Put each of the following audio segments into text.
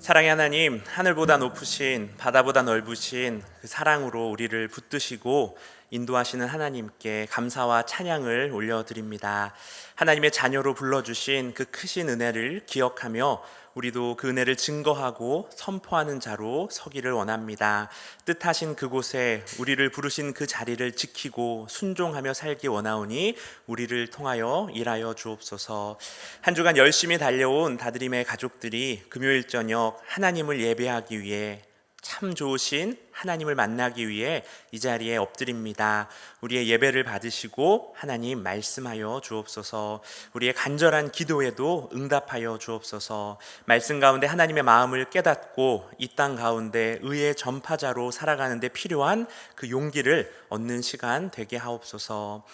사랑의 하나님, 하늘보다 높으신 바다보다 넓으신 그 사랑으로 우리를 붙드시고 인도하시는 하나님께 감사와 찬양을 올려드립니다. 하나님의 자녀로 불러주신 그 크신 은혜를 기억하며 우리도 그 은혜를 증거하고 선포하는 자로 서기를 원합니다. 뜻하신 그곳에 우리를 부르신 그 자리를 지키고 순종하며 살기 원하오니 우리를 통하여 일하여 주옵소서. 한 주간 열심히 달려온 다드림의 가족들이 금요일 저녁 하나님을 예배하기 위해 참 좋으신 하나님을 만나기 위해 이 자리에 엎드립니다. 우리의 예배를 받으시고 하나님 말씀하여 주옵소서. 우리의 간절한 기도에도 응답하여 주옵소서. 말씀 가운데 하나님의 마음을 깨닫고 이 땅 가운데 의의 전파자로 살아가는 데 필요한 그 용기를 얻는 시간 되게 하옵소서.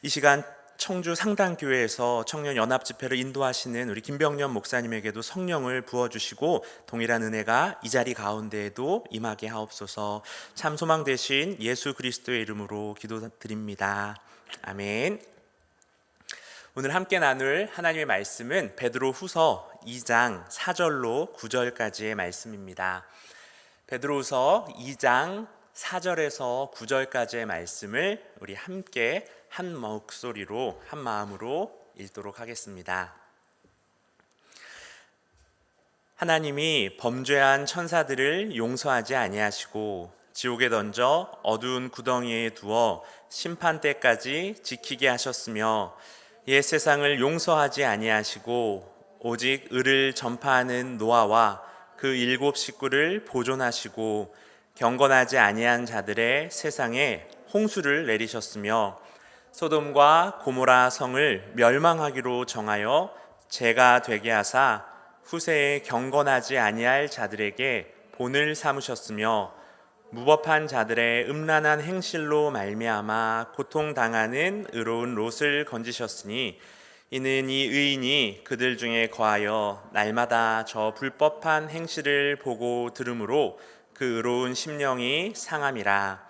이 시간 청주 상당교회에서 청년 연합 집회를 인도하시는 우리 김병년 목사님에게도 성령을 부어주시고 동일한 은혜가 이 자리 가운데에도 임하게 하옵소서. 참 소망 되신 예수 그리스도의 이름으로 기도드립니다. 아멘. 오늘 함께 나눌 하나님의 말씀은 베드로후서 2장 4절로 9절까지의 말씀입니다. 베드로후서 2장 4절에서 9절까지의 말씀을 우리 함께 한 목소리로 한 마음으로 읽도록 하겠습니다. 하나님이 범죄한 천사들을 용서하지 아니하시고 지옥에 던져 어두운 구덩이에 두어 심판 때까지 지키게 하셨으며 옛 세상을 용서하지 아니하시고 오직 의를 전파하는 노아와 그 7 식구를 보존하시고 경건하지 아니한 자들의 세상에 홍수를 내리셨으며 소돔과 고모라 성을 멸망하기로 정하여 죄가 되게 하사 후세에 경건하지 아니할 자들에게 본을 삼으셨으며 무법한 자들의 음란한 행실로 말미암아 고통당하는 의로운 롯을 건지셨으니 이는 이 의인이 그들 중에 거하여 날마다 저 불법한 행실을 보고 들으므로 그 의로운 심령이 상함이라.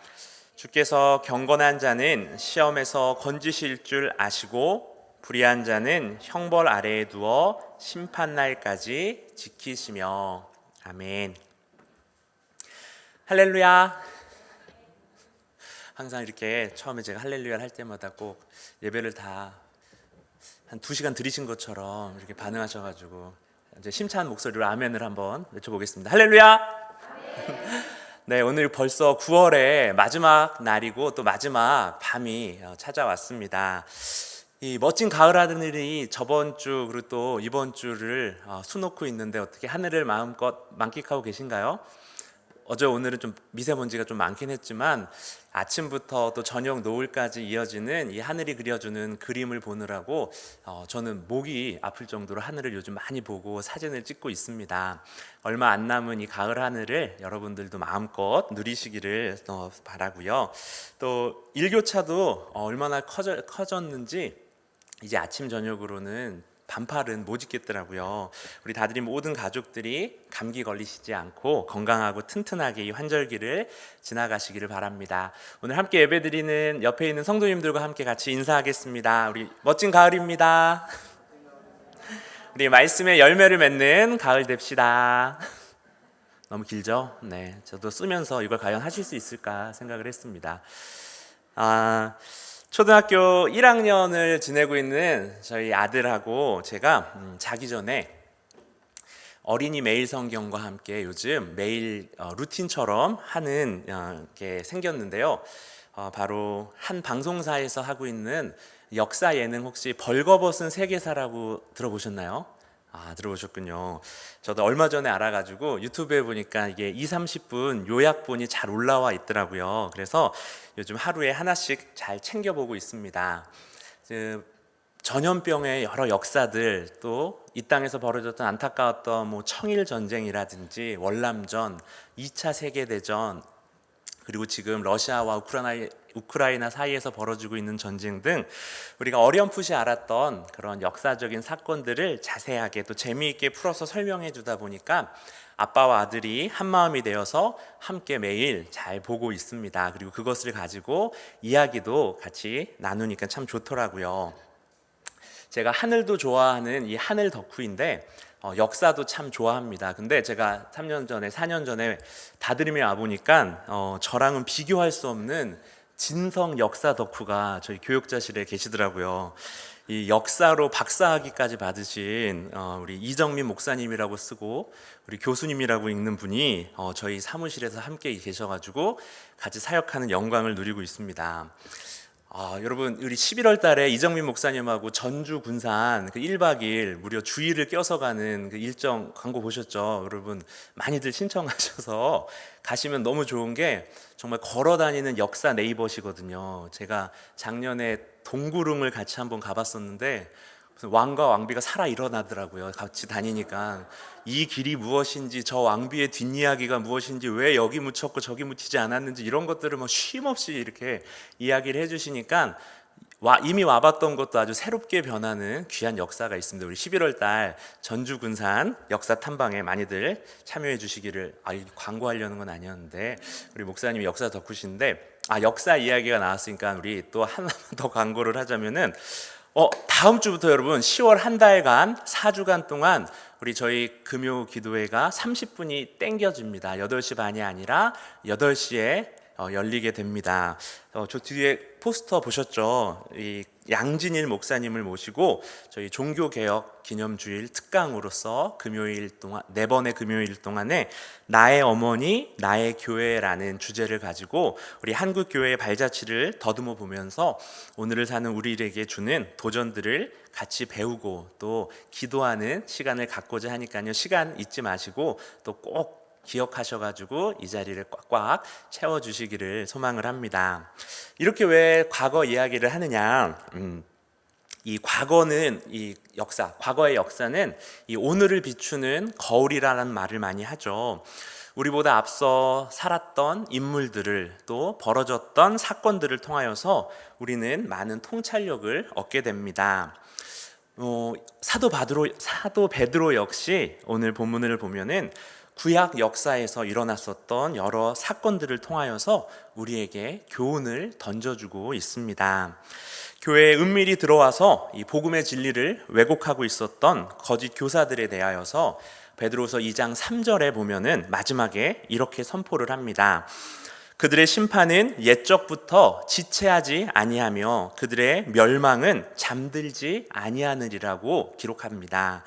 주께서 경건한 자는 시험에서 건지실 줄 아시고 불의한 자는 형벌 아래에 두어 심판날까지 지키시며. 아멘. 할렐루야. 항상 이렇게 처음에 제가 할렐루야를 할 때마다 꼭 예배를 다 한 2시간 들으신 것처럼 이렇게 반응하셔가지고 이제 심찬 목소리로 아멘을 한번 외쳐보겠습니다. 할렐루야. 네, 오늘 벌써 9월의 마지막 날이고 또 마지막 밤이 찾아왔습니다. 이 멋진 가을 하늘이 저번 주 그리고 또 이번 주를 수놓고 있는데 어떻게 하늘을 마음껏 만끽하고 계신가요? 어제 오늘은 좀 미세먼지가 좀 많긴 했지만 아침부터 또 저녁 노을까지 이어지는 이 하늘이 그려주는 그림을 보느라고 저는 목이 아플 정도로 하늘을 요즘 많이 보고 사진을 찍고 있습니다. 얼마 안 남은 이 가을 하늘을 여러분들도 마음껏 누리시기를 바라고요. 또 일교차도 얼마나 커졌는지 이제 아침 저녁으로는 반팔은 못 입겠더라고요. 우리 다드림 모든 가족들이 감기 걸리시지 않고 건강하고 튼튼하게 이 환절기를 지나가시기를 바랍니다. 오늘 함께 예배드리는 옆에 있는 성도님들과 함께 같이 인사하겠습니다. 우리 멋진 가을입니다. 우리 말씀의 열매를 맺는 가을 됩시다. 너무 길죠? 네, 저도 쓰면서 이걸 과연 하실 수 있을까 생각을 했습니다. 초등학교 1학년을 지내고 있는 저희 아들하고 제가 자기 전에 어린이 매일 성경과 함께 요즘 매일 루틴처럼 하는 게 생겼는데요. 바로 한 방송사에서 하고 있는 역사 예능 혹시 벌거벗은 세계사라고 들어보셨나요? 들어보셨군요. 저도 얼마 전에 알아가지고 유튜브에 보니까 이게 20-30분 요약본이 잘 올라와 있더라고요. 그래서 요즘 하루에 하나씩 잘 챙겨보고 있습니다. 전염병의 여러 역사들, 또 이 땅에서 벌어졌던 안타까웠던 청일 전쟁이라든지 월남전, 2차 세계대전, 그리고 지금 러시아와 우크라이나 사이에서 벌어지고 있는 전쟁 등 우리가 어렴풋이 알았던 그런 역사적인 사건들을 자세하게 또 재미있게 풀어서 설명해 주다 보니까 아빠와 아들이 한마음이 되어서 함께 매일 잘 보고 있습니다. 그리고 그것을 가지고 이야기도 같이 나누니까 참 좋더라고요. 제가 하늘도 좋아하는 이 하늘 덕후인데 역사도 참 좋아합니다. 근데 제가 3년 전에 4년 전에 다드림에 와 보니까 저랑은 비교할 수 없는 진성 역사 덕후가 저희 교육자실에 계시더라고요. 이 역사로 박사학위까지 받으신 우리 이정민 목사님이라고 쓰고 우리 교수님이라고 읽는 분이 저희 사무실에서 함께 계셔가지고 같이 사역하는 영광을 누리고 있습니다. 여러분, 우리 11월 달에 이정민 목사님하고 전주 군산 그 1박 2일 무려 주일을 껴서 가는 그 일정 광고 보셨죠? 여러분 많이들 신청하셔서 가시면 너무 좋은 게 정말 걸어 다니는 역사 네이버시거든요. 제가 작년에 동구릉을 같이 한번 가봤었는데 무슨 왕과 왕비가 살아 일어나더라고요. 같이 다니니까 이 길이 무엇인지, 저 왕비의 뒷이야기가 무엇인지, 왜 여기 묻혔고 저기 묻히지 않았는지, 이런 것들을 뭐 쉼 없이 이렇게 이야기를 해주시니까 이미 와봤던 것도 아주 새롭게 변하는 귀한 역사가 있습니다. 우리 11월 달 전주 군산 역사 탐방에 많이들 참여해 주시기를. 광고하려는 건 아니었는데 우리 목사님이 역사 덕후신데 역사 이야기가 나왔으니까 우리 또 하나 더 광고를 하자면은 다음 주부터 여러분 10월 한 달간 4주간 동안 우리 저희 금요 기도회가 30분이 땡겨집니다. 8시 반이 아니라 8시에 열리게 됩니다. 저 뒤에 포스터 보셨죠? 이 양진일 목사님을 모시고 저희 종교개혁 기념주일 특강으로서 금요일 동안 4번의 금요일 동안에 나의 어머니 나의 교회라는 주제를 가지고 우리 한국교회의 발자취를 더듬어 보면서 오늘을 사는 우리에게 주는 도전들을 같이 배우고 또 기도하는 시간을 갖고자 하니까요. 시간 잊지 마시고 또 꼭 기억하셔가지고 이 자리를 꽉꽉 채워주시기를 소망을 합니다. 이렇게 왜 과거 이야기를 하느냐? 이 과거는 이 역사, 과거의 역사는 이 오늘을 비추는 거울이라는 말을 많이 하죠. 우리보다 앞서 살았던 인물들을 또 벌어졌던 사건들을 통하여서 우리는 많은 통찰력을 얻게 됩니다. 사도 베드로 역시 오늘 본문을 보면은 구약 역사에서 일어났었던 여러 사건들을 통하여서 우리에게 교훈을 던져주고 있습니다. 교회에 은밀히 들어와서 이 복음의 진리를 왜곡하고 있었던 거짓 교사들에 대하여서 베드로서 2장 3절에 보면은 마지막에 이렇게 선포를 합니다. 그들의 심판은 옛적부터 지체하지 아니하며 그들의 멸망은 잠들지 아니하느리라고 기록합니다.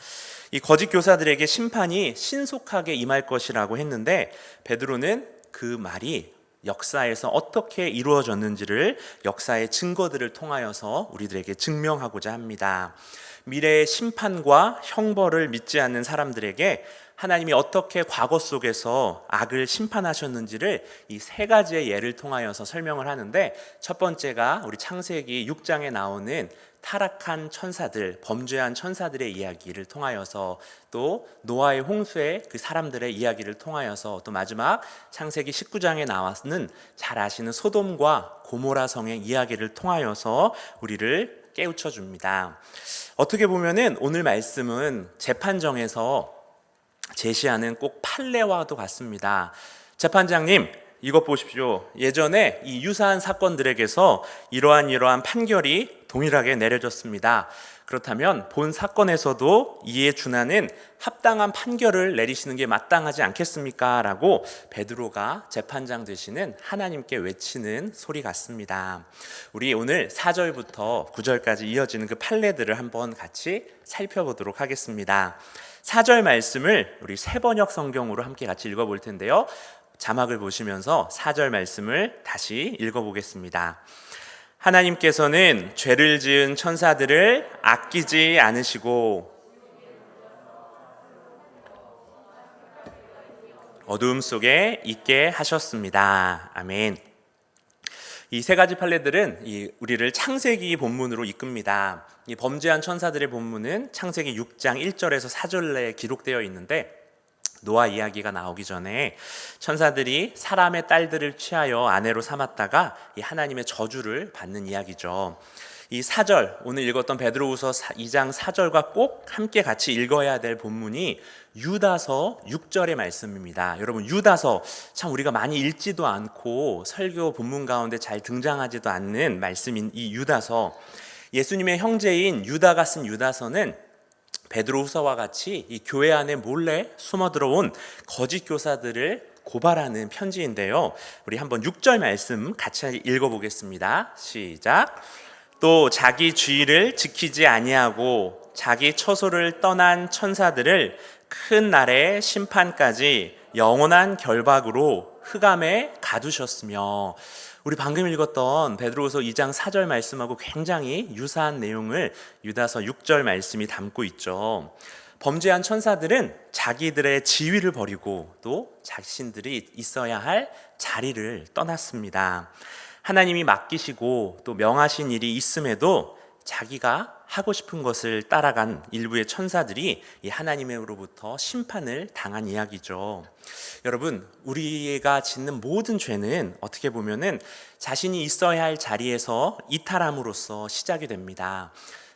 이 거짓 교사들에게 심판이 신속하게 임할 것이라고 했는데 베드로는 그 말이 역사에서 어떻게 이루어졌는지를 역사의 증거들을 통하여서 우리들에게 증명하고자 합니다. 미래의 심판과 형벌을 믿지 않는 사람들에게 하나님이 어떻게 과거 속에서 악을 심판하셨는지를 이 3가지의 예를 통하여서 설명을 하는데, 첫 번째가 우리 창세기 6장에 나오는 타락한 천사들, 범죄한 천사들의 이야기를 통하여서, 또 노아의 홍수의 그 사람들의 이야기를 통하여서, 또 마지막 창세기 19장에 나왔는 잘 아시는 소돔과 고모라 성의 이야기를 통하여서 우리를 깨우쳐 줍니다. 어떻게 보면은 오늘 말씀은 재판정에서 제시하는 꼭 판례와도 같습니다. 재판장님, 이것 보십시오. 예전에 이 유사한 사건들에게서 이러한 판결이 동일하게 내려졌습니다. 그렇다면 본 사건에서도 이에 준하는 합당한 판결을 내리시는 게 마땅하지 않겠습니까? 라고 베드로가 재판장 되시는 하나님께 외치는 소리 같습니다. 우리 오늘 4절부터 9절까지 이어지는 그 판례들을 한번 같이 살펴보도록 하겠습니다. 4절 말씀을 우리 새번역 성경으로 함께 같이 읽어볼 텐데요. 자막을 보시면서 4절 말씀을 다시 읽어보겠습니다. 하나님께서는 죄를 지은 천사들을 아끼지 않으시고 어두움 속에 있게 하셨습니다. 아멘. 이 3가지 판례들은 우리를 창세기 본문으로 이끕니다. 이 범죄한 천사들의 본문은 창세기 6장 1절에서 4절에 기록되어 있는데, 노아 이야기가 나오기 전에 천사들이 사람의 딸들을 취하여 아내로 삼았다가 이 하나님의 저주를 받는 이야기죠. 이 4절, 오늘 읽었던 베드로후서 2장 4절과 꼭 함께 같이 읽어야 될 본문이 유다서 6절의 말씀입니다. 여러분, 유다서 참 우리가 많이 읽지도 않고 설교 본문 가운데 잘 등장하지도 않는 말씀인 이 유다서, 예수님의 형제인 유다가 쓴 유다서는 베드로후서와 같이 이 교회 안에 몰래 숨어 들어온 거짓 교사들을 고발하는 편지인데요. 우리 한번 6절 말씀 같이 읽어보겠습니다. 시작. 또 자기 주의를 지키지 아니하고 자기 처소를 떠난 천사들을 큰 날의 심판까지 영원한 결박으로 흑암에 가두셨으며, 우리 방금 읽었던 베드로후서 2장 4절 말씀하고 굉장히 유사한 내용을 유다서 6절 말씀이 담고 있죠. 범죄한 천사들은 자기들의 지위를 버리고 또 자신들이 있어야 할 자리를 떠났습니다. 하나님이 맡기시고 또 명하신 일이 있음에도 자기가 하고 싶은 것을 따라간 일부의 천사들이 이 하나님으로부터 심판을 당한 이야기죠. 여러분, 우리가 짓는 모든 죄는 어떻게 보면은 자신이 있어야 할 자리에서 이탈함으로써 시작이 됩니다.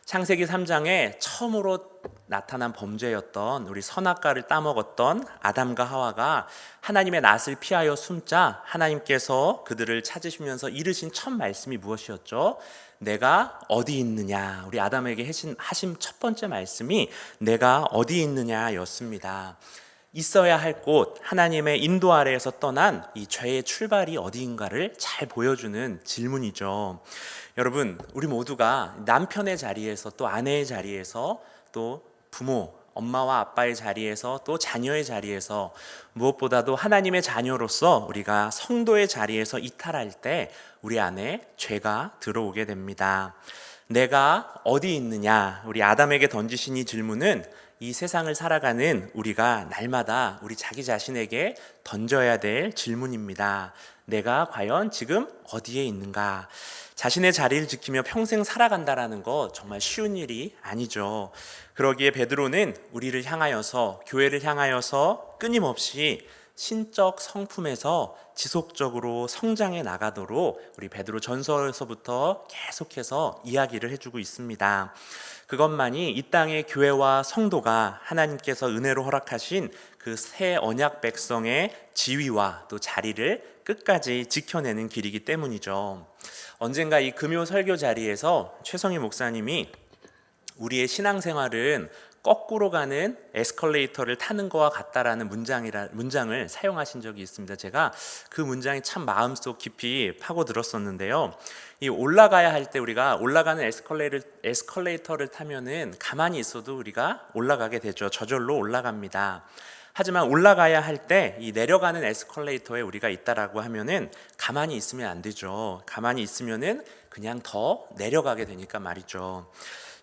창세기 3장에 처음으로 나타난 범죄였던 우리 선악과를 따먹었던 아담과 하와가 하나님의 낯을 피하여 숨자 하나님께서 그들을 찾으시면서 이르신 첫 말씀이 무엇이었죠? 내가 어디 있느냐. 우리 아담에게 하신 첫 번째 말씀이 내가 어디 있느냐였습니다. 있어야 할 곳, 하나님의 인도 아래에서 떠난 이 죄의 출발이 어디인가를 잘 보여주는 질문이죠. 여러분, 우리 모두가 남편의 자리에서 또 아내의 자리에서 또 부모, 엄마와 아빠의 자리에서 또 자녀의 자리에서 무엇보다도 하나님의 자녀로서 우리가 성도의 자리에서 이탈할 때 우리 안에 죄가 들어오게 됩니다. 내가 어디 있느냐? 우리 아담에게 던지신 이 질문은 이 세상을 살아가는 우리가 날마다 우리 자기 자신에게 던져야 될 질문입니다. 내가 과연 지금 어디에 있는가? 자신의 자리를 지키며 평생 살아간다라는 거 정말 쉬운 일이 아니죠. 그러기에 베드로는 우리를 향하여서, 교회를 향하여서 끊임없이 신적 성품에서 지속적으로 성장해 나가도록 우리 베드로 전서에서부터 계속해서 이야기를 해주고 있습니다. 그것만이 이 땅의 교회와 성도가 하나님께서 은혜로 허락하신 그 새 언약 백성의 지위와 또 자리를 끝까지 지켜내는 길이기 때문이죠. 언젠가 이 금요 설교 자리에서 최성희 목사님이 우리의 신앙생활은 거꾸로 가는 에스컬레이터를 타는 것과 같다라는 문장을 사용하신 적이 있습니다. 제가 그 문장이 참 마음속 깊이 파고들었었는데요. 이 올라가야 할 때 우리가 올라가는 에스컬레이터를 타면은 가만히 있어도 우리가 올라가게 되죠. 저절로 올라갑니다. 하지만 올라가야 할 때 이 내려가는 에스컬레이터에 우리가 있다라고 하면은 가만히 있으면 안 되죠. 가만히 있으면은 그냥 더 내려가게 되니까 말이죠.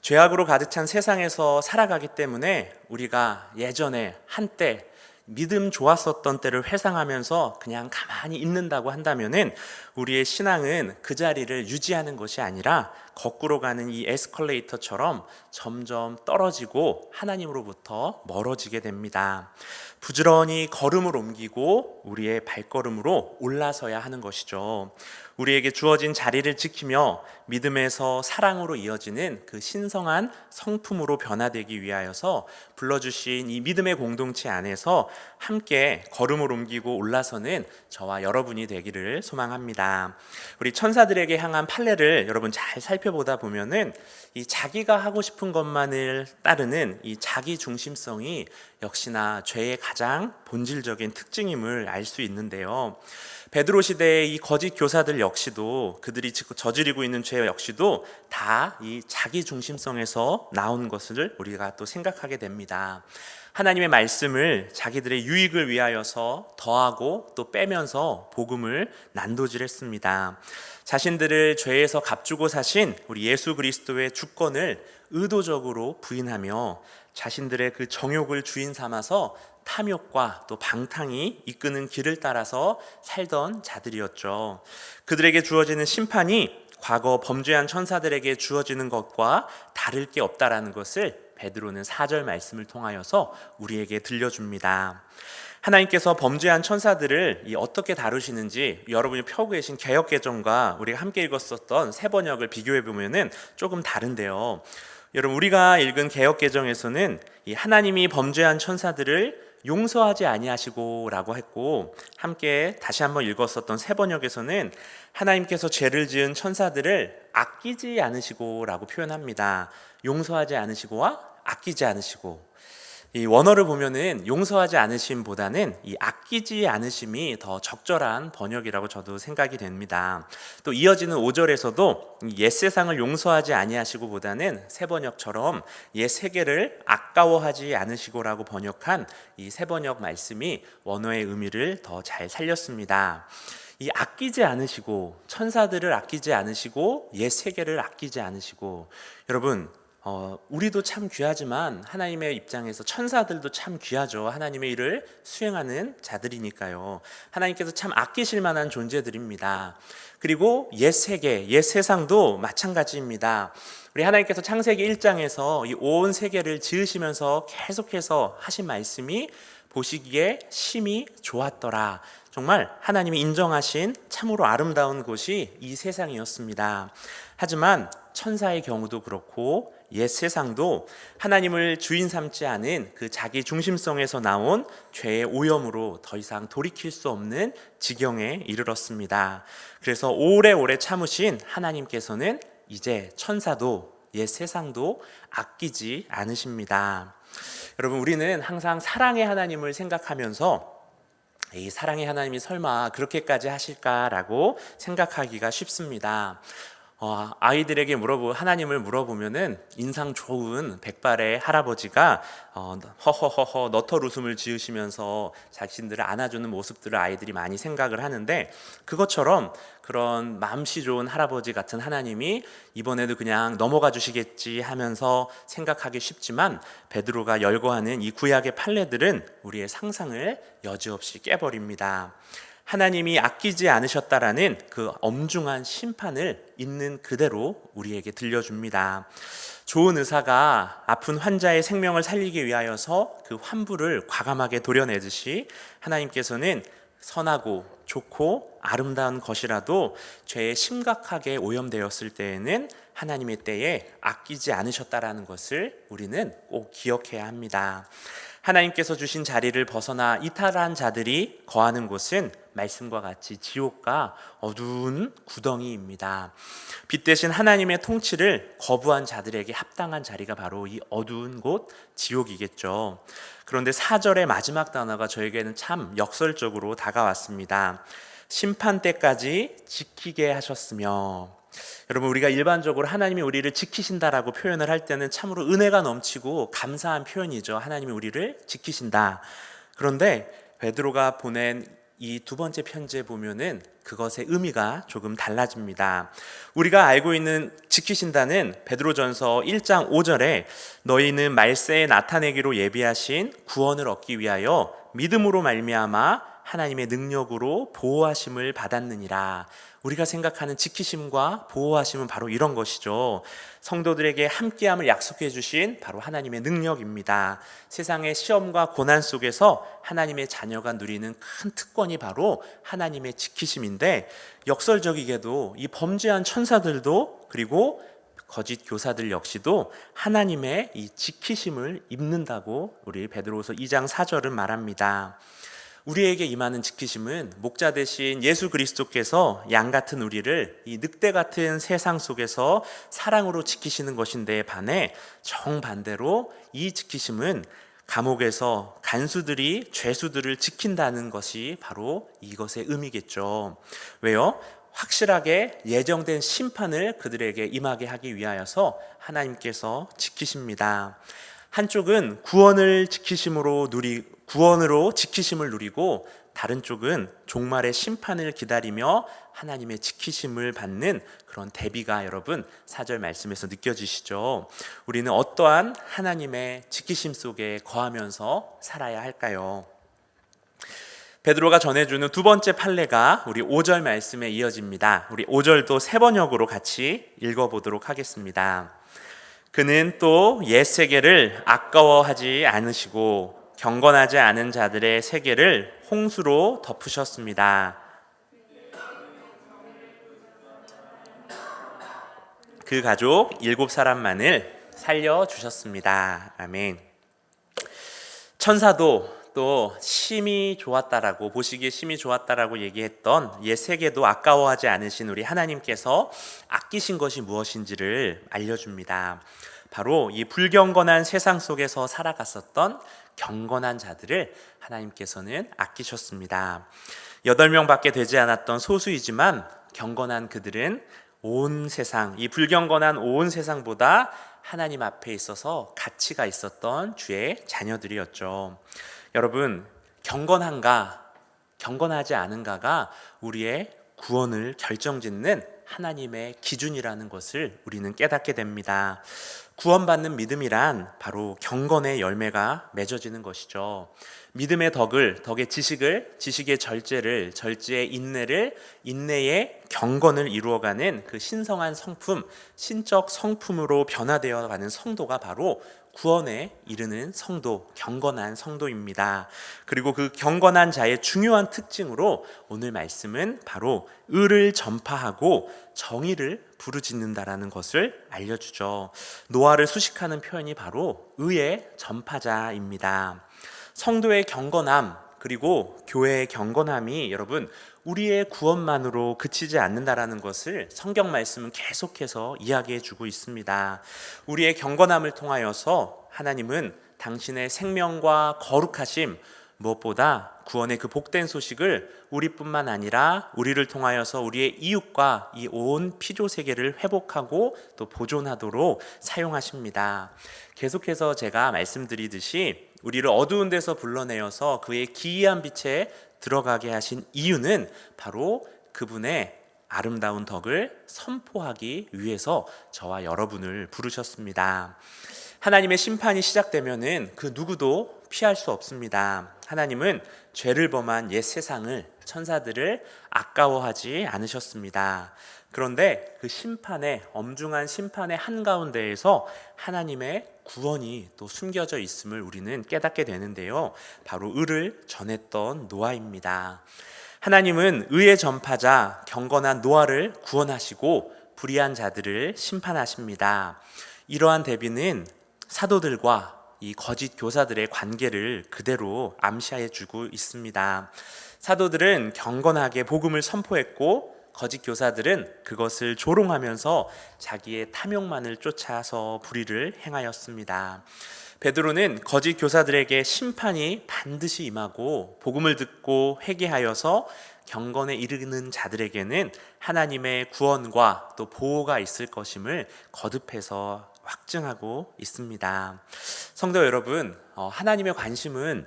죄악으로 가득 찬 세상에서 살아가기 때문에 우리가 예전에 한때 믿음 좋았었던 때를 회상하면서 그냥 가만히 있는다고 한다면은 우리의 신앙은 그 자리를 유지하는 것이 아니라 거꾸로 가는 이 에스컬레이터처럼 점점 떨어지고 하나님으로부터 멀어지게 됩니다. 부지런히 걸음을 옮기고 우리의 발걸음으로 올라서야 하는 것이죠. 우리에게 주어진 자리를 지키며 믿음에서 사랑으로 이어지는 그 신성한 성품으로 변화되기 위하여서 불러주신 이 믿음의 공동체 안에서 함께 걸음을 옮기고 올라서는 저와 여러분이 되기를 소망합니다. 우리 천사들에게 향한 판례를 여러분 잘 살펴보다 보면은 이 자기가 하고 싶은 것만을 따르는 이 자기 중심성이 역시나 죄의 가장 본질적인 특징임을 알 수 있는데요. 베드로 시대의 이 거짓 교사들 역시도 그들이 저지르고 있는 죄 역시도 다 이 자기 중심성에서 나온 것을 우리가 또 생각하게 됩니다. 하나님의 말씀을 자기들의 유익을 위하여서 더하고 또 빼면서 복음을 난도질했습니다. 자신들을 죄에서 값주고 사신 우리 예수 그리스도의 주권을 의도적으로 부인하며 자신들의 그 정욕을 주인 삼아서 탐욕과 또 방탕이 이끄는 길을 따라서 살던 자들이었죠. 그들에게 주어지는 심판이 과거 범죄한 천사들에게 주어지는 것과 다를 게 없다라는 것을 베드로는 4절 말씀을 통하여서 우리에게 들려줍니다. 하나님께서 범죄한 천사들을 어떻게 다루시는지 여러분이 펴고 계신 개역개정과 우리가 함께 읽었었던 세번역을 비교해 보면은 조금 다른데요. 여러분, 우리가 읽은 개역개정에서는 이 하나님이 범죄한 천사들을 용서하지 아니하시고 라고 했고, 함께 다시 한번 읽었었던 세번역에서는 하나님께서 죄를 지은 천사들을 아끼지 않으시고 라고 표현합니다. 용서하지 않으시고와 아끼지 않으시고, 이 원어를 보면은 용서하지 않으심보다는 이 아끼지 않으심이 더 적절한 번역이라고 저도 생각이 됩니다. 또 이어지는 5절에서도 옛 세상을 용서하지 아니하시고보다는 새 번역처럼 옛 세계를 아까워하지 않으시고라고 번역한 이 새 번역 말씀이 원어의 의미를 더 잘 살렸습니다. 이 아끼지 않으시고, 천사들을 아끼지 않으시고, 옛 세계를 아끼지 않으시고, 여러분, 우리도 참 귀하지만 하나님의 입장에서 천사들도 참 귀하죠. 하나님의 일을 수행하는 자들이니까요. 하나님께서 참 아끼실 만한 존재들입니다. 그리고 옛 세계, 옛 세상도 마찬가지입니다. 우리 하나님께서 창세기 1장에서 이 온 세계를 지으시면서 계속해서 하신 말씀이 보시기에 심히 좋았더라. 정말 하나님이 인정하신 참으로 아름다운 곳이 이 세상이었습니다. 하지만 천사의 경우도 그렇고 옛 세상도 하나님을 주인 삼지 않은 그 자기 중심성에서 나온 죄의 오염으로 더 이상 돌이킬 수 없는 지경에 이르렀습니다. 그래서 오래오래 참으신 하나님께서는 이제 천사도 옛 세상도 아끼지 않으십니다. 여러분, 우리는 항상 사랑의 하나님을 생각하면서 이 사랑의 하나님이 설마 그렇게까지 하실까라고 생각하기가 쉽습니다. 아이들에게 하나님을 물어보면은 인상 좋은 백발의 할아버지가 허허허허 너털 웃음을 지으시면서 자신들을 안아주는 모습들을 아이들이 많이 생각을 하는데, 그것처럼 그런 마음씨 좋은 할아버지 같은 하나님이 이번에도 그냥 넘어가 주시겠지 하면서 생각하기 쉽지만, 베드로가 열거하는 이 구약의 판례들은 우리의 상상을 여지없이 깨버립니다. 하나님이 아끼지 않으셨다라는 그 엄중한 심판을 있는 그대로 우리에게 들려줍니다. 좋은 의사가 아픈 환자의 생명을 살리기 위하여서 그 환부를 과감하게 도려내듯이, 하나님께서는 선하고 좋고 아름다운 것이라도 죄에 심각하게 오염되었을 때에는 하나님의 때에 아끼지 않으셨다라는 것을 우리는 꼭 기억해야 합니다. 하나님께서 주신 자리를 벗어나 이탈한 자들이 거하는 곳은 말씀과 같이 지옥과 어두운 구덩이입니다. 빛 대신 하나님의 통치를 거부한 자들에게 합당한 자리가 바로 이 어두운 곳 지옥이겠죠. 그런데 4절의 마지막 단어가 저에게는 참 역설적으로 다가왔습니다. 심판 때까지 지키게 하셨으며. 여러분, 우리가 일반적으로 하나님이 우리를 지키신다라고 표현을 할 때는 참으로 은혜가 넘치고 감사한 표현이죠. 하나님이 우리를 지키신다. 그런데 베드로가 보낸 이 두 번째 편지에 보면은 그것의 의미가 조금 달라집니다. 우리가 알고 있는 지키신다는 베드로전서 1장 5절에 너희는 말세에 나타내기로 예비하신 구원을 얻기 위하여 믿음으로 말미암아 하나님의 능력으로 보호하심을 받았느니라. 우리가 생각하는 지키심과 보호하심은 바로 이런 것이죠. 성도들에게 함께함을 약속해 주신 바로 하나님의 능력입니다. 세상의 시험과 고난 속에서 하나님의 자녀가 누리는 큰 특권이 바로 하나님의 지키심인데, 역설적이게도 이 범죄한 천사들도 그리고 거짓 교사들 역시도 하나님의 이 지키심을 입는다고 우리 베드로후서 2장 4절은 말합니다. 우리에게 임하는 지키심은 목자 대신 예수 그리스도께서 양 같은 우리를 이 늑대 같은 세상 속에서 사랑으로 지키시는 것인데 반해, 정반대로 이 지키심은 감옥에서 간수들이 죄수들을 지킨다는 것이 바로 이것의 의미겠죠. 왜요? 확실하게 예정된 심판을 그들에게 임하게 하기 위하여서 하나님께서 지키십니다. 한쪽은 구원으로 지키심을 누리고, 다른 쪽은 종말의 심판을 기다리며 하나님의 지키심을 받는 그런 대비가 여러분 4절 말씀에서 느껴지시죠? 우리는 어떠한 하나님의 지키심 속에 거하면서 살아야 할까요? 베드로가 전해주는 두 번째 판례가 우리 5절 말씀에 이어집니다. 우리 5절도 세 번역으로 같이 읽어보도록 하겠습니다. 그는 또 옛 세계를 아까워하지 않으시고 경건하지 않은 자들의 세계를 홍수로 덮으셨습니다. 그 가족 7사람만을 살려주셨습니다. 아멘. 천사도 또 심히 좋았다라고, 보시기에 심히 좋았다라고 얘기했던 옛 세계도 아까워하지 않으신 우리 하나님께서 아끼신 것이 무엇인지를 알려줍니다. 바로 이 불경건한 세상 속에서 살아갔었던 경건한 자들을 하나님께서는 아끼셨습니다. 8명밖에 되지 않았던 소수이지만 경건한 그들은 온 세상, 이 불경건한 온 세상보다 하나님 앞에 있어서 가치가 있었던 주의 자녀들이었죠. 여러분, 경건한가, 경건하지 않은가가 우리의 구원을 결정짓는 하나님의 기준이라는 것을 우리는 깨닫게 됩니다. 구원받는 믿음이란 바로 경건의 열매가 맺어지는 것이죠. 믿음의 덕의 지식을, 지식의 절제를, 절제의 인내를, 인내의 경건을 이루어가는 그 신성한 성품, 신적 성품으로 변화되어 가는 성도가 바로 구원에 이르는 성도, 경건한 성도입니다. 그리고 그 경건한 자의 중요한 특징으로 오늘 말씀은 바로 의를 전파하고 정의를 부르짖는다라는 것을 알려주죠. 노아를 수식하는 표현이 바로 의의 전파자입니다. 성도의 경건함, 그리고 교회의 경건함이 여러분 우리의 구원만으로 그치지 않는다라는 것을 성경 말씀은 계속해서 이야기해 주고 있습니다. 우리의 경건함을 통하여서 하나님은 당신의 생명과 거룩하심, 무엇보다 구원의 그 복된 소식을 우리뿐만 아니라 우리를 통하여서 우리의 이웃과 이 온 피조 세계를 회복하고 또 보존하도록 사용하십니다. 계속해서 제가 말씀드리듯이 우리를 어두운 데서 불러내어서 그의 기이한 빛에 들어가게 하신 이유는 바로 그분의 아름다운 덕을 선포하기 위해서 저와 여러분을 부르셨습니다. 하나님의 심판이 시작되면은 그 누구도 피할 수 없습니다. 하나님은 죄를 범한 옛 세상을, 천사들을 아까워하지 않으셨습니다. 그런데 그 심판의, 엄중한 심판의 한가운데에서 하나님의 구원이 또 숨겨져 있음을 우리는 깨닫게 되는데요. 바로 의를 전했던 노아입니다. 하나님은 의의 전파자, 경건한 노아를 구원하시고 불의한 자들을 심판하십니다. 이러한 대비는 사도들과 이 거짓 교사들의 관계를 그대로 암시해 주고 있습니다. 사도들은 경건하게 복음을 선포했고 거짓 교사들은 그것을 조롱하면서 자기의 탐욕만을 쫓아서 불의를 행하였습니다. 베드로는 거짓 교사들에게 심판이 반드시 임하고 복음을 듣고 회개하여서 경건에 이르는 자들에게는 하나님의 구원과 또 보호가 있을 것임을 거듭해서 확증하고 있습니다. 성도 여러분, 하나님의 관심은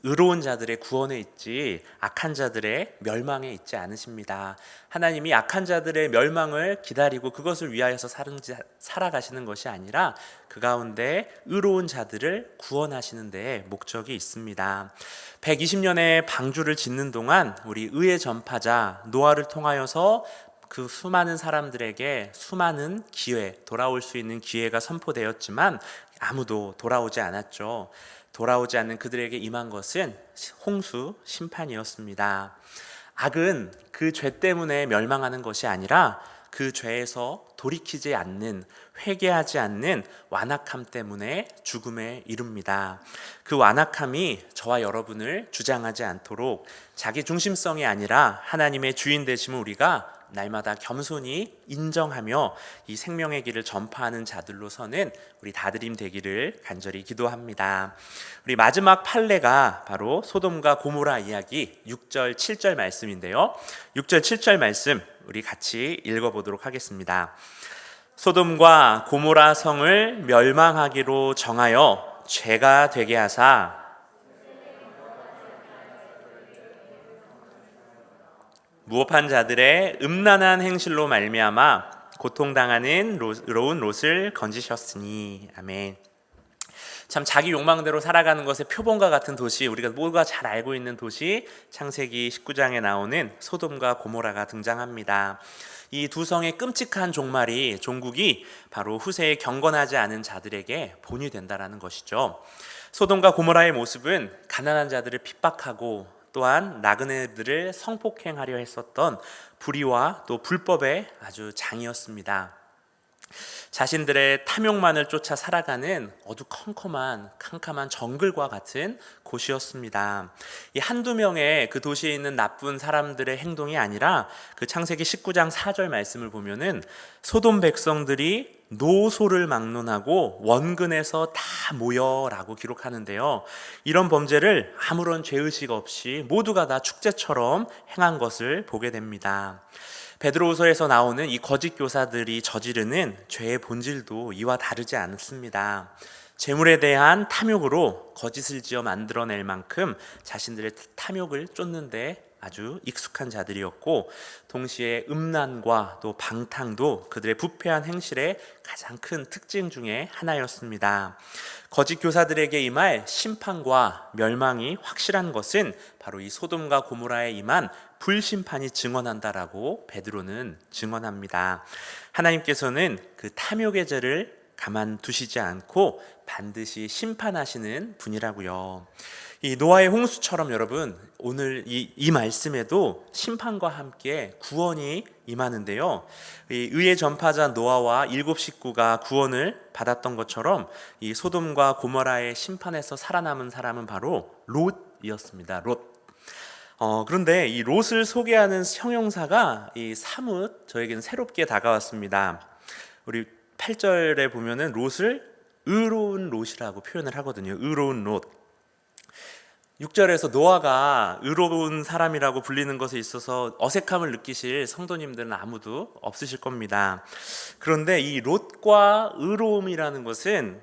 의로운 자들의 구원에 있지 악한 자들의 멸망에 있지 않으십니다. 하나님이 악한 자들의 멸망을 기다리고 그것을 위하여서 살아가시는 것이 아니라 그 가운데 의로운 자들을 구원하시는 데에 목적이 있습니다. 120년의 방주를 짓는 동안 우리 의의 전파자 노아를 통하여서 그 수많은 사람들에게 수많은 기회, 돌아올 수 있는 기회가 선포되었지만 아무도 돌아오지 않았죠. 돌아오지 않는 그들에게 임한 것은 홍수 심판이었습니다. 악은 그 죄 때문에 멸망하는 것이 아니라 그 죄에서 돌이키지 않는, 회개하지 않는 완악함 때문에 죽음에 이릅니다. 그 완악함이 저와 여러분을 주장하지 않도록 자기 중심성이 아니라 하나님의 주인 되심을 우리가 날마다 겸손히 인정하며 이 생명의 길을 전파하는 자들로서는 우리 다드림 되기를 간절히 기도합니다. 우리 마지막 판례가 바로 소돔과 고모라 이야기 6절 7절 말씀인데요. 6절 7절 말씀 우리 같이 읽어보도록 하겠습니다. 소돔과 고모라 성을 멸망하기로 정하여 죄가 되게 하사 무업한 자들의 음란한 행실로 말미암아 고통당하는 의로운 롯을 건지셨으니. 아멘. 참 자기 욕망대로 살아가는 것의 표본과 같은 도시, 우리가 모두가 잘 알고 있는 도시, 창세기 19장에 나오는 소돔과 고모라가 등장합니다. 이 두 성의 끔찍한 종국이 바로 후세에 경건하지 않은 자들에게 본이 된다라는 것이죠. 소돔과 고모라의 모습은 가난한 자들을 핍박하고 또한 나그네들을 성폭행하려 했었던 불의와 또 불법의 아주 장이었습니다. 자신들의 탐욕만을 쫓아 살아가는 캄캄한 정글과 같은 곳이었습니다. 이 한두 명의 그 도시에 있는 나쁜 사람들의 행동이 아니라 그 창세기 19장 4절 말씀을 보면은 소돔 백성들이 노소를 막론하고 원근에서 다 모여라고 기록하는데요. 이런 범죄를 아무런 죄의식 없이 모두가 다 축제처럼 행한 것을 보게 됩니다. 베드로후서에서 나오는 이 거짓 교사들이 저지르는 죄의 본질도 이와 다르지 않습니다. 재물에 대한 탐욕으로 거짓을 지어 만들어낼 만큼 자신들의 탐욕을 쫓는데 아주 익숙한 자들이었고, 동시에 음란과 또 방탕도 그들의 부패한 행실의 가장 큰 특징 중에 하나였습니다. 거짓 교사들에게 임할 심판과 멸망이 확실한 것은 바로 이 소돔과 고모라에 임한 불심판이 증언한다라고 베드로는 증언합니다. 하나님께서는 그 탐욕의 죄를 가만두시지 않고 반드시 심판하시는 분이라고요. 이 노아의 홍수처럼 여러분, 오늘 이 말씀에도 심판과 함께 구원이 임하는데요. 이 의의 전파자 노아와 7 식구가 구원을 받았던 것처럼 이 소돔과 고모라의 심판에서 살아남은 사람은 바로 롯이었습니다. 롯. 그런데 이 롯을 소개하는 형용사가 이 사뭇 저에게는 새롭게 다가왔습니다. 우리 8절에 보면은 롯을 의로운 롯이라고 표현을 하거든요. 의로운 롯. 6절에서 노아가 의로운 사람이라고 불리는 것에 있어서 어색함을 느끼실 성도님들은 아무도 없으실 겁니다. 그런데 이 롯과 의로움이라는 것은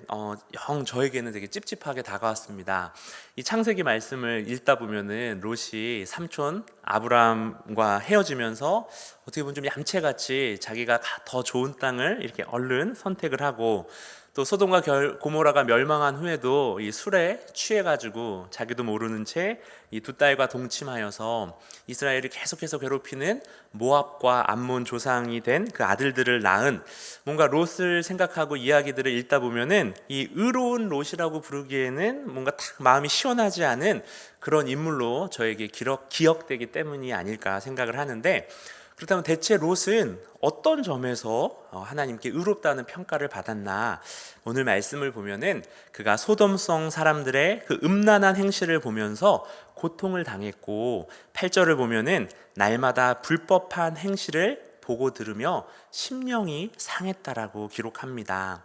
영 저에게는 되게 찝찝하게 다가왔습니다. 이 창세기 말씀을 읽다 보면은 롯이 삼촌 아브라함과 헤어지면서 어떻게 보면 좀 얌체같이 자기가 더 좋은 땅을 이렇게 얼른 선택을 하고, 또 소돔과 고모라가 멸망한 후에도 이 술에 취해가지고 자기도 모르는 채 이 두 딸과 동침하여서 이스라엘을 계속해서 괴롭히는 모압과 암몬 조상이 된 그 아들들을 낳은, 뭔가 롯을 생각하고 이야기들을 읽다 보면은 이 의로운 롯이라고 부르기에는 뭔가 딱 마음이 시원하지 않은 그런 인물로 저에게 기억되기 때문이 아닐까 생각을 하는데, 그렇다면 대체 롯은 어떤 점에서 하나님께 의롭다는 평가를 받았나? 오늘 말씀을 보면은 그가 소돔성 사람들의 그 음란한 행실을 보면서 고통을 당했고, 8절을 보면은 날마다 불법한 행실을 보고 들으며 심령이 상했다라고 기록합니다.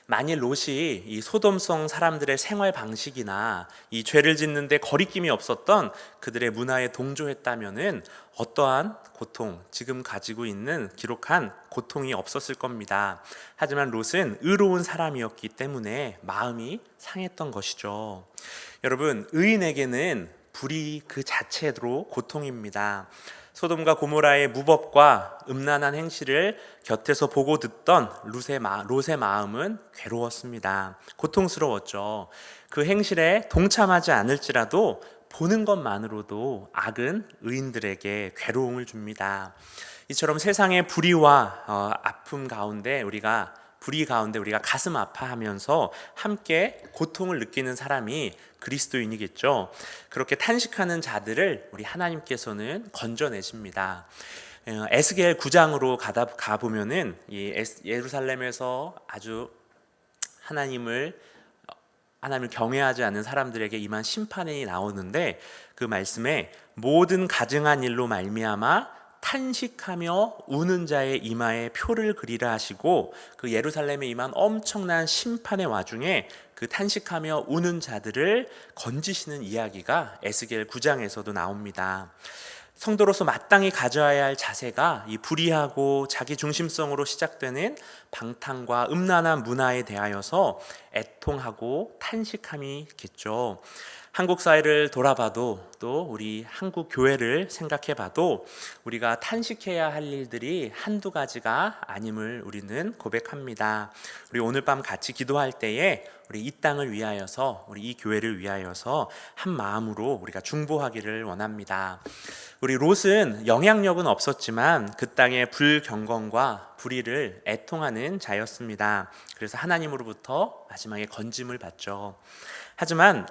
만일 롯이 이 소돔성 사람들의 생활 방식이나 이 죄를 짓는데 거리낌이 없었던 그들의 문화에 동조했다면은 어떠한 고통, 지금 가지고 있는 기록한 고통이 없었을 겁니다. 하지만 롯은 의로운 사람이었기 때문에 마음이 상했던 것이죠. 여러분, 의인에게는 불이 그 자체로 고통입니다. 소돔과 고모라의 무법과 음란한 행실을 곁에서 보고 듣던 롯의 마음은 괴로웠습니다. 고통스러웠죠. 그 행실에 동참하지 않을지라도 보는 것만으로도 악은 의인들에게 괴로움을 줍니다. 이처럼 세상의 불의와 아픔 가운데 불의 가운데 우리가 가슴 아파하면서 함께 고통을 느끼는 사람이 그리스도인이겠죠. 그렇게 탄식하는 자들을 우리 하나님께서는 건져내십니다. 에스겔 9장으로 가보면은 이 예루살렘에서 아주 하나님을 경외하지 않는 사람들에게 임한 심판이 나오는데, 그 말씀에 모든 가증한 일로 말미암아 탄식하며 우는 자의 이마에 표를 그리라 하시고, 그 예루살렘에 임한 엄청난 심판의 와중에 그 탄식하며 우는 자들을 건지시는 이야기가 에스겔 9장에서도 나옵니다. 성도로서 마땅히 가져야 할 자세가 이 불의하고 자기 중심성으로 시작되는 방탕과 음란한 문화에 대하여서 애통하고 탄식함이겠죠. 한국 사회를 돌아봐도, 또 우리 한국 교회를 생각해봐도 우리가 탄식해야 할 일들이 한두 가지가 아님을 우리는 고백합니다. 우리 오늘 밤 같이 기도할 때에 우리 이 땅을 위하여서, 우리 이 교회를 위하여서 한 마음으로 우리가 중보하기를 원합니다. 우리 롯은 영향력은 없었지만 그 땅의 불경건과 불의를 애통하는 자였습니다. 그래서 하나님으로부터 마지막에 건짐을 받죠. 하지만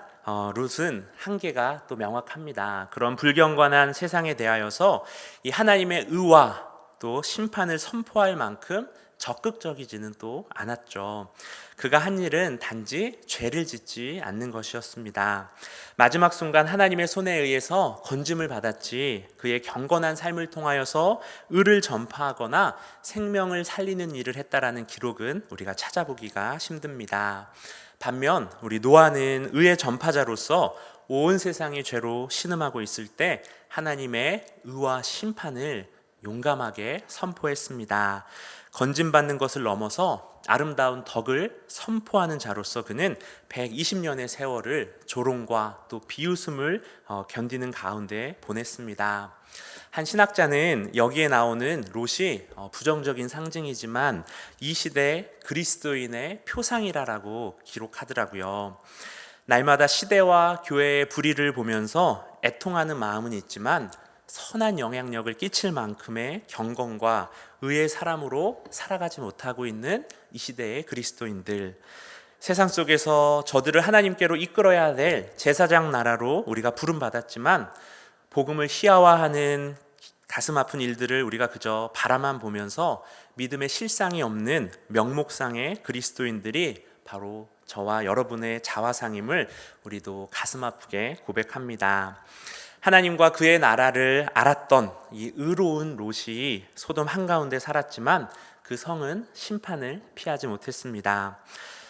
롯은 한계가 또 명확합니다. 그런 불경건한 세상에 대하여서 이 하나님의 의와 또 심판을 선포할 만큼 적극적이지는 또 않았죠. 그가 한 일은 단지 죄를 짓지 않는 것이었습니다. 마지막 순간 하나님의 손에 의해서 건짐을 받았지, 그의 경건한 삶을 통하여서 의를 전파하거나 생명을 살리는 일을 했다라는 기록은 우리가 찾아보기가 힘듭니다. 반면 우리 노아는 의의 전파자로서 온 세상이 죄로 신음하고 있을 때 하나님의 의와 심판을 용감하게 선포했습니다. 건짐받는 것을 넘어서 아름다운 덕을 선포하는 자로서 그는 120년의 세월을 조롱과 또 비웃음을 견디는 가운데 보냈습니다. 한 신학자는 여기에 나오는 롯이 부정적인 상징이지만 이 시대 그리스도인의 표상이라고 기록하더라고요. 날마다 시대와 교회의 불의를 보면서 애통하는 마음은 있지만 선한 영향력을 끼칠 만큼의 경건과 의의 사람으로 살아가지 못하고 있는 이 시대의 그리스도인들, 세상 속에서 저들을 하나님께로 이끌어야 될 제사장 나라로 우리가 부름받았지만 복음을 희화화하는 가슴 아픈 일들을 우리가 그저 바라만 보면서 믿음의 실상이 없는 명목상의 그리스도인들이 바로 저와 여러분의 자화상임을 우리도 가슴 아프게 고백합니다. 하나님과 그의 나라를 알았던 이 의로운 롯이 소돔 한가운데 살았지만 그 성은 심판을 피하지 못했습니다.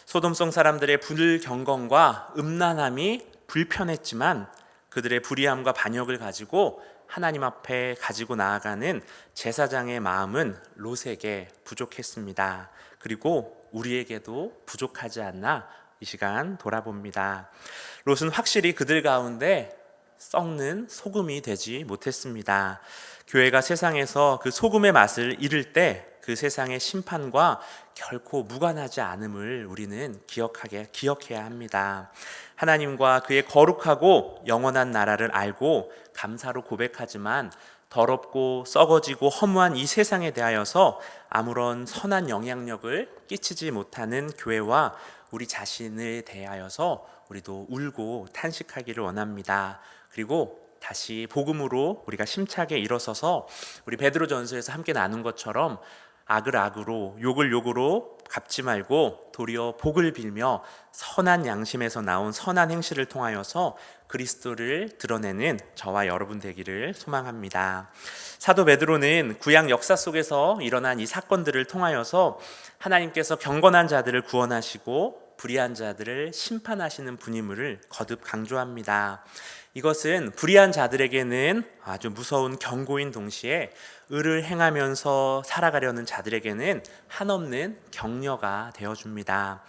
소돔성 사람들의 불경건과 음란함이 불편했지만 그들의 불의함과 반역을 가지고 하나님 앞에 가지고 나아가는 제사장의 마음은 롯에게 부족했습니다. 그리고 우리에게도 부족하지 않나 이 시간 돌아봅니다. 롯은 확실히 그들 가운데 썩는 소금이 되지 못했습니다. 교회가 세상에서 그 소금의 맛을 잃을 때 그 세상의 심판과 결코 무관하지 않음을 우리는 기억해야 합니다. 하나님과 그의 거룩하고 영원한 나라를 알고 감사로 고백하지만 더럽고 썩어지고 허무한 이 세상에 대하여서 아무런 선한 영향력을 끼치지 못하는 교회와 우리 자신을 대하여서 우리도 울고 탄식하기를 원합니다. 그리고 다시 복음으로 우리가 심차게 일어서서 우리 베드로전서에서 함께 나눈 것처럼 악을 악으로 욕을 욕으로 갚지 말고 도리어 복을 빌며 선한 양심에서 나온 선한 행실을 통하여서 그리스도를 드러내는 저와 여러분 되기를 소망합니다. 사도 베드로는 구약 역사 속에서 일어난 이 사건들을 통하여서 하나님께서 경건한 자들을 구원하시고 불의한 자들을 심판하시는 분임을 거듭 강조합니다. 이것은 불의한 자들에게는 아주 무서운 경고인 동시에 의를 행하면서 살아가려는 자들에게는 한없는 격려가 되어줍니다.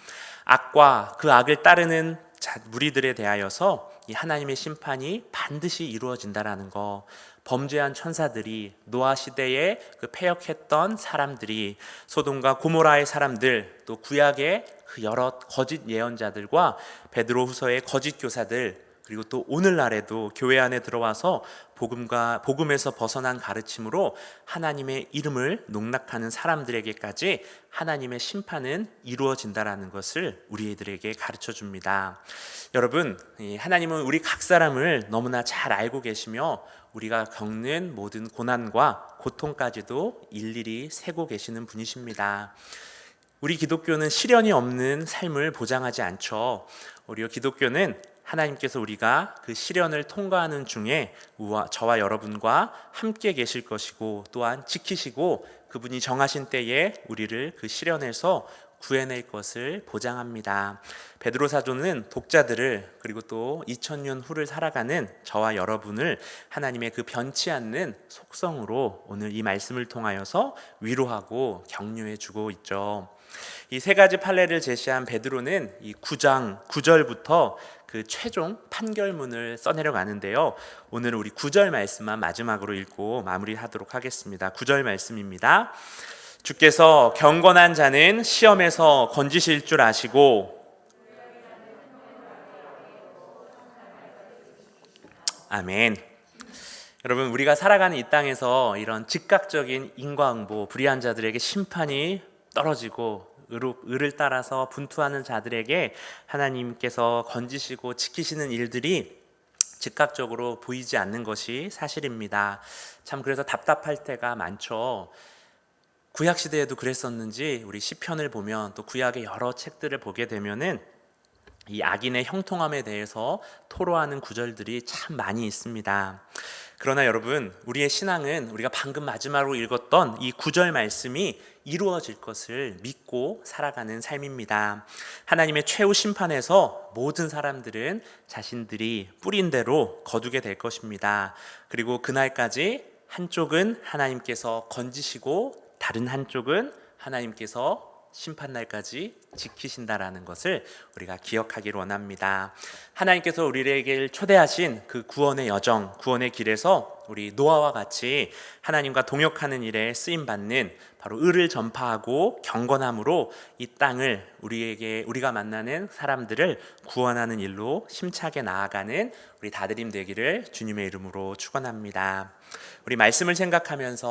악과 그 악을 따르는 무리들에 대하여서 이 하나님의 심판이 반드시 이루어진다라는 거, 범죄한 천사들이, 노아 시대에 그 패역했던 사람들이, 소돔과 고모라의 사람들, 또 구약의 그 여러 거짓 예언자들과 베드로후서의 거짓 교사들, 그리고 또 오늘날에도 교회 안에 들어와서 복음에서 벗어난 가르침으로 하나님의 이름을 농락하는 사람들에게까지 하나님의 심판은 이루어진다라는 것을 우리들에게 가르쳐 줍니다. 여러분, 하나님은 우리 각 사람을 너무나 잘 알고 계시며 우리가 겪는 모든 고난과 고통까지도 일일이 세고 계시는 분이십니다. 우리 기독교는 시련이 없는 삶을 보장하지 않죠. 우리 기독교는 하나님께서 우리가 그 시련을 통과하는 중에 저와 여러분과 함께 계실 것이고 또한 지키시고 그분이 정하신 때에 우리를 그 시련에서 구해낼 것을 보장합니다. 베드로 사도는 독자들을 그리고 또 2000년 후를 살아가는 저와 여러분을 하나님의 그 변치 않는 속성으로 오늘 이 말씀을 통하여서 위로하고 격려해 주고 있죠. 이 세 가지 판례를 제시한 베드로는 이 9장 9절부터 그 최종 판결문을 써내려 가는데요. 오늘은 우리 9절 말씀만 마지막으로 읽고 마무리하도록 하겠습니다. 9절 말씀입니다. 주께서 경건한 자는 시험에서 건지실 줄 아시고 아멘. 여러분, 우리가 살아가는 이 땅에서 이런 즉각적인 인과응보, 불의한 자들에게 심판이 떨어지고 의를 따라서 분투하는 자들에게 하나님께서 건지시고 지키시는 일들이 즉각적으로 보이지 않는 것이 사실입니다. 참 그래서 답답할 때가 많죠. 구약 시대에도 그랬었는지 우리 시편을 보면 또 구약의 여러 책들을 보게 되면은 이 악인의 형통함에 대해서 토로하는 구절들이 참 많이 있습니다. 그러나 여러분, 우리의 신앙은 우리가 방금 마지막으로 읽었던 이 구절 말씀이 이루어질 것을 믿고 살아가는 삶입니다. 하나님의 최후 심판에서 모든 사람들은 자신들이 뿌린 대로 거두게 될 것입니다. 그리고 그날까지 한쪽은 하나님께서 건지시고 다른 한쪽은 하나님께서 심판날까지 지키신다라는 것을 우리가 기억하기를 원합니다. 하나님께서 우리에게 초대하신 그 구원의 여정, 구원의 길에서 우리 노아와 같이 하나님과 동역하는 일에 쓰임받는 바로 의를 전파하고 경건함으로 이 땅을 우리가 만나는 사람들을 구원하는 일로 힘차게 나아가는 우리 다드림 되기를 주님의 이름으로 축원합니다. 우리 말씀을 생각하면서